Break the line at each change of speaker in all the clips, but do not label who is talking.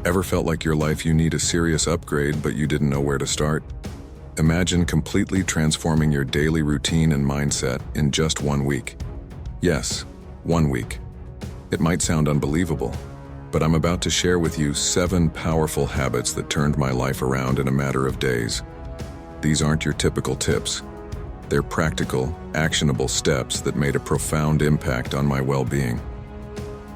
Ever felt like your life you need a serious upgrade but you didn't know where to start? Imagine completely transforming your daily routine and mindset in just 1 week. Yes, 1 week. It might sound unbelievable, but I'm about to share with you 7 powerful habits that turned my life around in a matter of days. These aren't your typical tips. They're practical, actionable steps that made a profound impact on my well-being.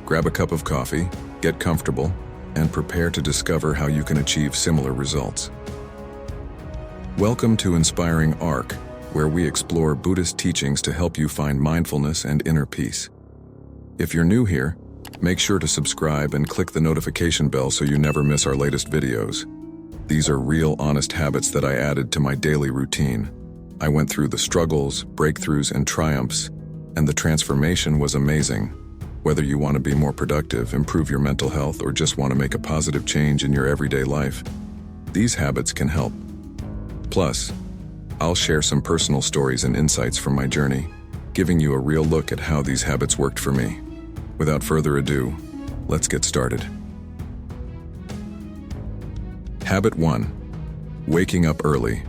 Grab a cup of coffee, get comfortable, and prepare to discover how you can achieve similar results. Welcome to Inspiring Arc, where we explore Buddhist teachings to help you find mindfulness and inner peace. If you're new here, make sure to subscribe and click the notification bell so you never miss our latest videos. These are real, honest habits that I added to my daily routine. I went through the struggles, breakthroughs, and triumphs, and the transformation was amazing. Whether you want to be more productive, improve your mental health, or just want to make a positive change in your everyday life, these habits can help. Plus, I'll share some personal stories and insights from my journey, giving you a real look at how these habits worked for me. Without further ado, let's get started. Habit 1. Waking up early.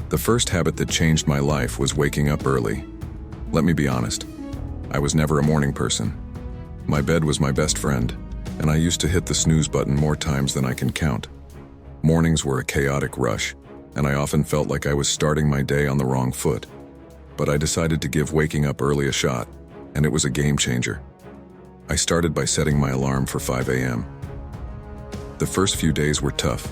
The first habit that changed my life was waking up early. Let me be honest, I was never a morning person. My bed was my best friend, and I used to hit the snooze button more times than I can count. Mornings were a chaotic rush, and I often felt like I was starting my day on the wrong foot. But I decided to give waking up early a shot, and it was a game changer. I started by setting my alarm for 5 a.m. The first few days were tough.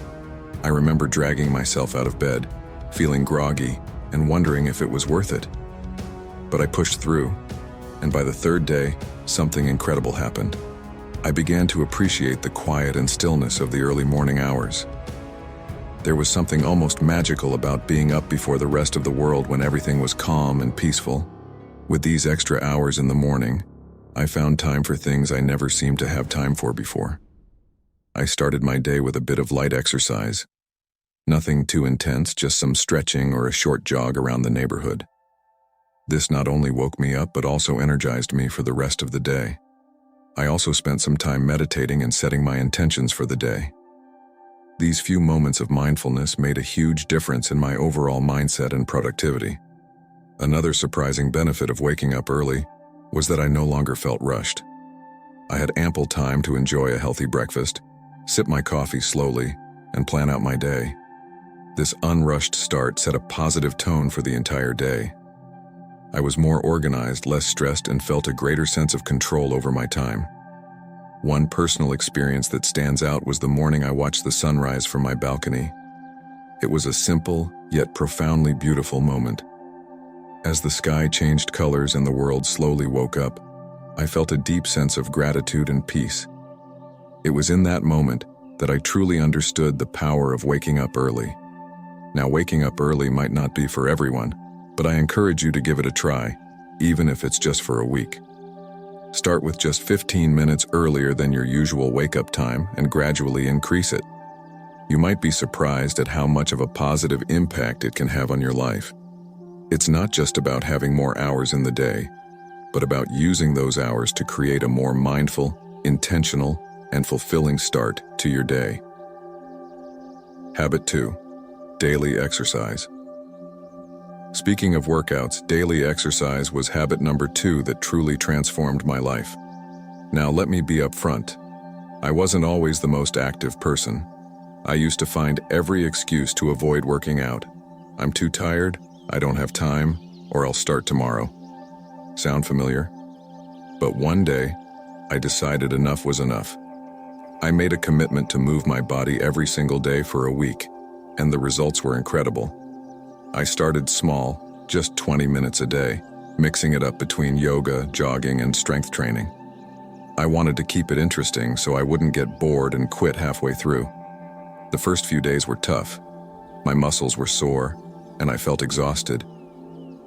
I remember dragging myself out of bed, feeling groggy, and wondering if it was worth it. But I pushed through, and by the third day, something incredible happened. I began to appreciate the quiet and stillness of the early morning hours. There was something almost magical about being up before the rest of the world when everything was calm and peaceful. With these extra hours in the morning, I found time for things I never seemed to have time for before. I started my day with a bit of light exercise. Nothing too intense, just some stretching or a short jog around the neighborhood. This not only woke me up but also energized me for the rest of the day. I also spent some time meditating and setting my intentions for the day. These few moments of mindfulness made a huge difference in my overall mindset and productivity. Another surprising benefit of waking up early was that I no longer felt rushed. I had ample time to enjoy a healthy breakfast, sip my coffee slowly, and plan out my day. This unrushed start set a positive tone for the entire day. I was more organized, less stressed, and felt a greater sense of control over my time. One personal experience that stands out was the morning I watched the sunrise from my balcony. It was a simple, yet profoundly beautiful moment. As the sky changed colors and the world slowly woke up, I felt a deep sense of gratitude and peace. It was in that moment that I truly understood the power of waking up early. Now, waking up early might not be for everyone, but I encourage you to give it a try, even if it's just for a week. Start with just 15 minutes earlier than your usual wake-up time and gradually increase it. You might be surprised at how much of a positive impact it can have on your life. It's not just about having more hours in the day, but about using those hours to create a more mindful, intentional, and fulfilling start to your day. Habit 2. Daily exercise. Speaking of workouts, daily exercise was habit number 2 that truly transformed my life. Now let me be upfront. I wasn't always the most active person. I used to find every excuse to avoid working out. I'm too tired, I don't have time, or I'll start tomorrow. Sound familiar? But one day, I decided enough was enough. I made a commitment to move my body every single day for a week, and the results were incredible. I started small, just 20 minutes a day, mixing it up between yoga, jogging, and strength training. I wanted to keep it interesting so I wouldn't get bored and quit halfway through. The first few days were tough. My muscles were sore, and I felt exhausted.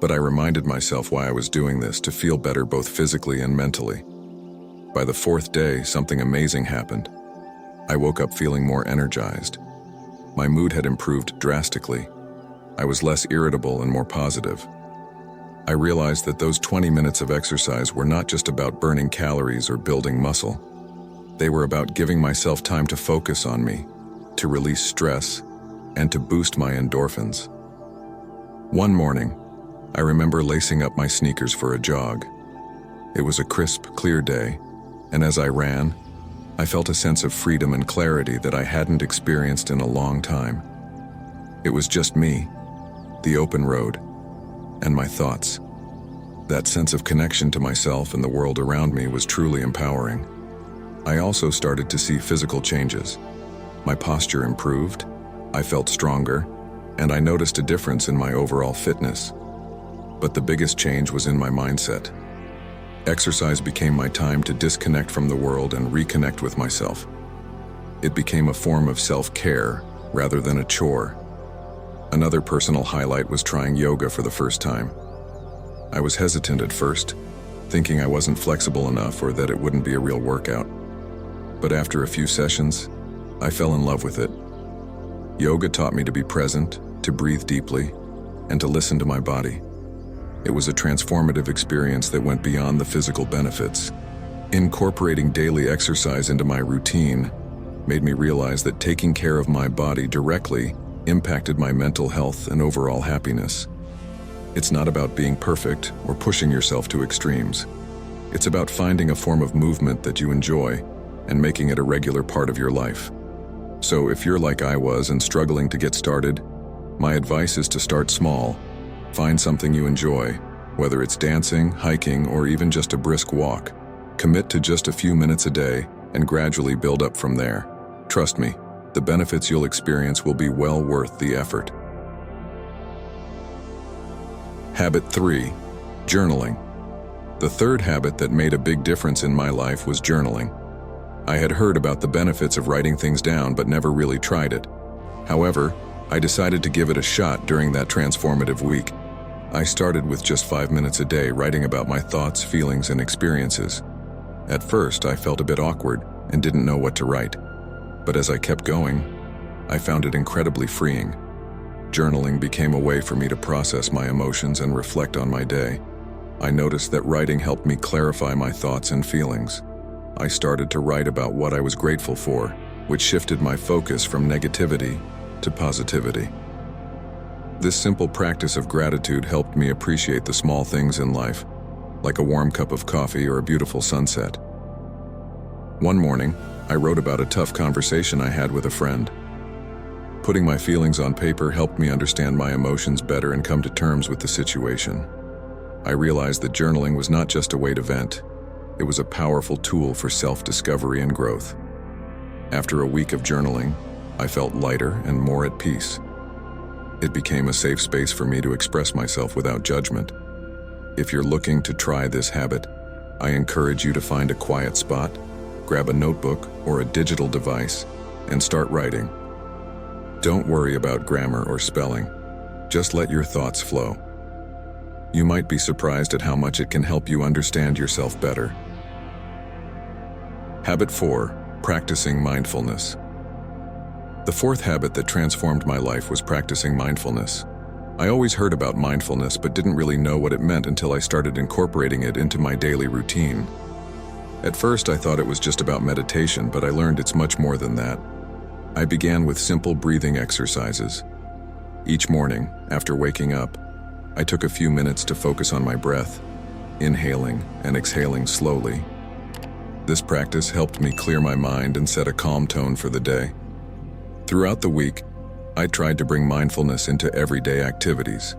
But I reminded myself why I was doing this, to feel better both physically and mentally. By the 4th day, something amazing happened. I woke up feeling more energized. My mood had improved drastically. I was less irritable and more positive. I realized that those 20 minutes of exercise were not just about burning calories or building muscle. They were about giving myself time to focus on me, to release stress, and to boost my endorphins. One morning, I remember lacing up my sneakers for a jog. It was a crisp, clear day, and as I ran, I felt a sense of freedom and clarity that I hadn't experienced in a long time. It was just me, the open road, and my thoughts. That sense of connection to myself and the world around me was truly empowering. I also started to see physical changes. My posture improved, I felt stronger, and I noticed a difference in my overall fitness. But the biggest change was in my mindset. Exercise became my time to disconnect from the world and reconnect with myself. It became a form of self-care rather than a chore. Another personal highlight was trying yoga for the first time. I was hesitant at first, thinking I wasn't flexible enough or that it wouldn't be a real workout. But after a few sessions, I fell in love with it. Yoga taught me to be present, to breathe deeply, and to listen to my body. It was a transformative experience that went beyond the physical benefits. Incorporating daily exercise into my routine made me realize that taking care of my body directly impacted my mental health and overall happiness. It's not about being perfect or pushing yourself to extremes. It's about finding a form of movement that you enjoy and making it a regular part of your life. So if you're like I was and struggling to get started, my advice is to start small. Find something you enjoy, whether it's dancing, hiking, or even just a brisk walk. Commit to just a few minutes a day and gradually build up from there. Trust me, the benefits you'll experience will be well worth the effort. Habit 3. Journaling. The third habit that made a big difference in my life was journaling. I had heard about the benefits of writing things down but never really tried it. However, I decided to give it a shot during that transformative week. I started with just 5 minutes a day writing about my thoughts, feelings, and experiences. At first, I felt a bit awkward and didn't know what to write. But as I kept going, I found it incredibly freeing. Journaling became a way for me to process my emotions and reflect on my day. I noticed that writing helped me clarify my thoughts and feelings. I started to write about what I was grateful for, which shifted my focus from negativity to positivity. This simple practice of gratitude helped me appreciate the small things in life, like a warm cup of coffee or a beautiful sunset. One morning, I wrote about a tough conversation I had with a friend. Putting my feelings on paper helped me understand my emotions better and come to terms with the situation. I realized that journaling was not just a way to vent. It was a powerful tool for self-discovery and growth. After a week of journaling, I felt lighter and more at peace. It became a safe space for me to express myself without judgment. If you're looking to try this habit, I encourage you to find a quiet spot, grab a notebook or a digital device, and start writing. Don't worry about grammar or spelling. Just let your thoughts flow. You might be surprised at how much it can help you understand yourself better. Habit 4. Practicing mindfulness. The fourth habit that transformed my life was practicing mindfulness. I always heard about mindfulness but didn't really know what it meant until I started incorporating it into my daily routine. At first, I thought it was just about meditation, but I learned it's much more than that. I began with simple breathing exercises. Each morning, after waking up, I took a few minutes to focus on my breath, inhaling and exhaling slowly. This practice helped me clear my mind and set a calm tone for the day. Throughout the week, I tried to bring mindfulness into everyday activities.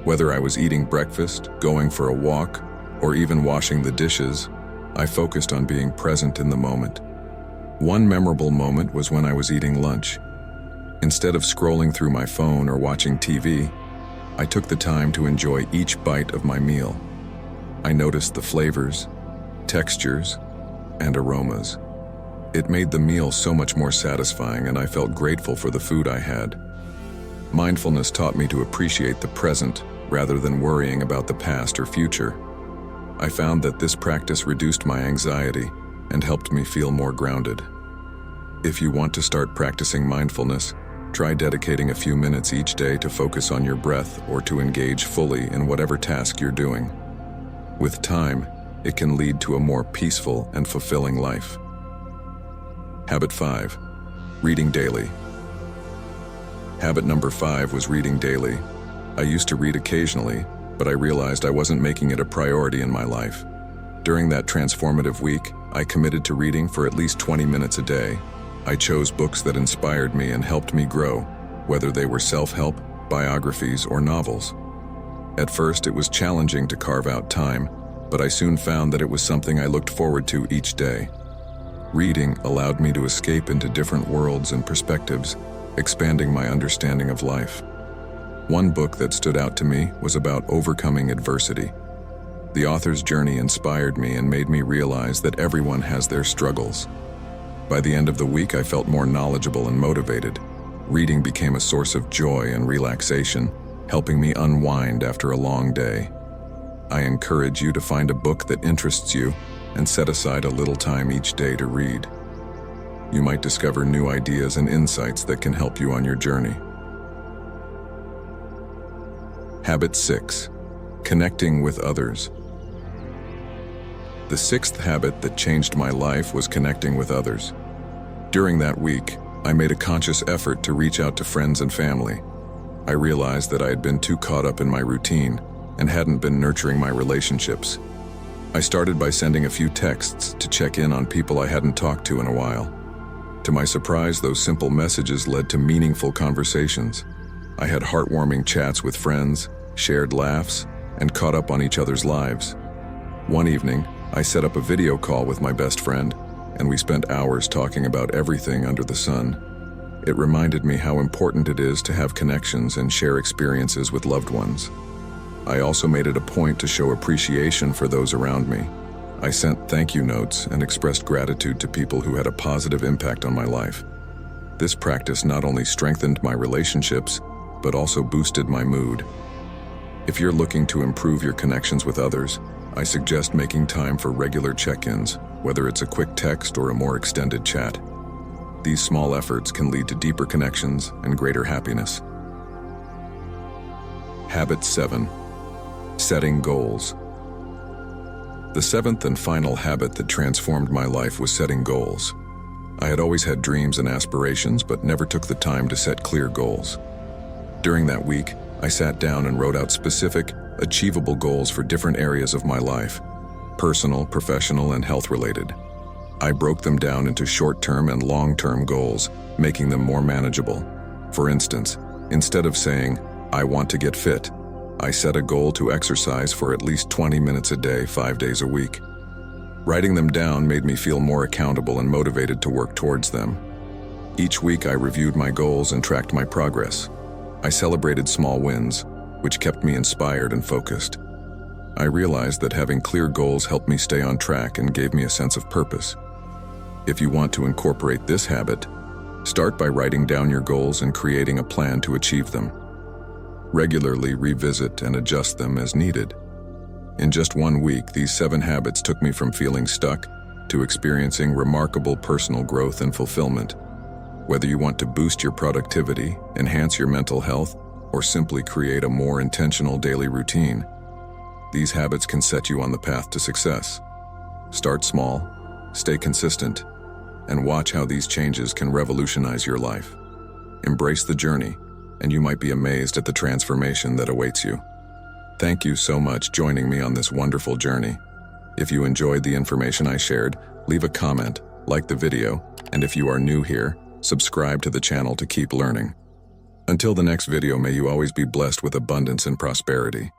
Whether I was eating breakfast, going for a walk, or even washing the dishes, I focused on being present in the moment. One memorable moment was when I was eating lunch. Instead of scrolling through my phone or watching TV, I took the time to enjoy each bite of my meal. I noticed the flavors, textures, and aromas. It made the meal so much more satisfying, and I felt grateful for the food I had. Mindfulness taught me to appreciate the present rather than worrying about the past or future. I found that this practice reduced my anxiety and helped me feel more grounded. If you want to start practicing mindfulness, try dedicating a few minutes each day to focus on your breath or to engage fully in whatever task you're doing. With time, it can lead to a more peaceful and fulfilling life. Habit 5. Reading daily. Habit number 5 was reading daily. I used to read occasionally, but I realized I wasn't making it a priority in my life. During that transformative week, I committed to reading for at least 20 minutes a day. I chose books that inspired me and helped me grow, whether they were self-help, biographies, or novels. At first, it was challenging to carve out time, but I soon found that it was something I looked forward to each day. Reading allowed me to escape into different worlds and perspectives, expanding my understanding of life. One book that stood out to me was about overcoming adversity. The author's journey inspired me and made me realize that everyone has their struggles. By the end of the week, I felt more knowledgeable and motivated. Reading became a source of joy and relaxation, helping me unwind after a long day. I encourage you to find a book that interests you and set aside a little time each day to read. You might discover new ideas and insights that can help you on your journey. Habit 6. Connecting with others. The sixth habit that changed my life was connecting with others. During that week, I made a conscious effort to reach out to friends and family. I realized that I had been too caught up in my routine and hadn't been nurturing my relationships. I started by sending a few texts to check in on people I hadn't talked to in a while. To my surprise, those simple messages led to meaningful conversations. I had heartwarming chats with friends, shared laughs, and caught up on each other's lives. One evening, I set up a video call with my best friend, and we spent hours talking about everything under the sun. It reminded me how important it is to have connections and share experiences with loved ones. I also made it a point to show appreciation for those around me. I sent thank you notes and expressed gratitude to people who had a positive impact on my life. This practice not only strengthened my relationships, but also boosted my mood. If you're looking to improve your connections with others, I suggest making time for regular check-ins, whether it's a quick text or a more extended chat. These small efforts can lead to deeper connections and greater happiness. Habit 7. Setting goals. The seventh and final habit that transformed my life was setting goals. I had always had dreams and aspirations, but never took the time to set clear goals. During that week, I sat down and wrote out specific, achievable goals for different areas of my life: personal, professional, and health-related. I broke them down into short-term and long-term goals, making them more manageable. For instance, instead of saying, "I want to get fit," I set a goal to exercise for at least 20 minutes a day, 5 days a week. Writing them down made me feel more accountable and motivated to work towards them. Each week I reviewed my goals and tracked my progress. I celebrated small wins, which kept me inspired and focused. I realized that having clear goals helped me stay on track and gave me a sense of purpose. If you want to incorporate this habit, start by writing down your goals and creating a plan to achieve them. Regularly revisit and adjust them as needed. In just 1 week, these 7 habits took me from feeling stuck to experiencing remarkable personal growth and fulfillment. Whether you want to boost your productivity, enhance your mental health, or simply create a more intentional daily routine, these habits can set you on the path to success. Start small, stay consistent, and watch how these changes can revolutionize your life. Embrace the journey, and you might be amazed at the transformation that awaits you. Thank you so much joining me on this wonderful journey. If you enjoyed the information I shared, leave a comment, like the video, and if you are new here, subscribe to the channel to keep learning. Until the next video, may you always be blessed with abundance and prosperity.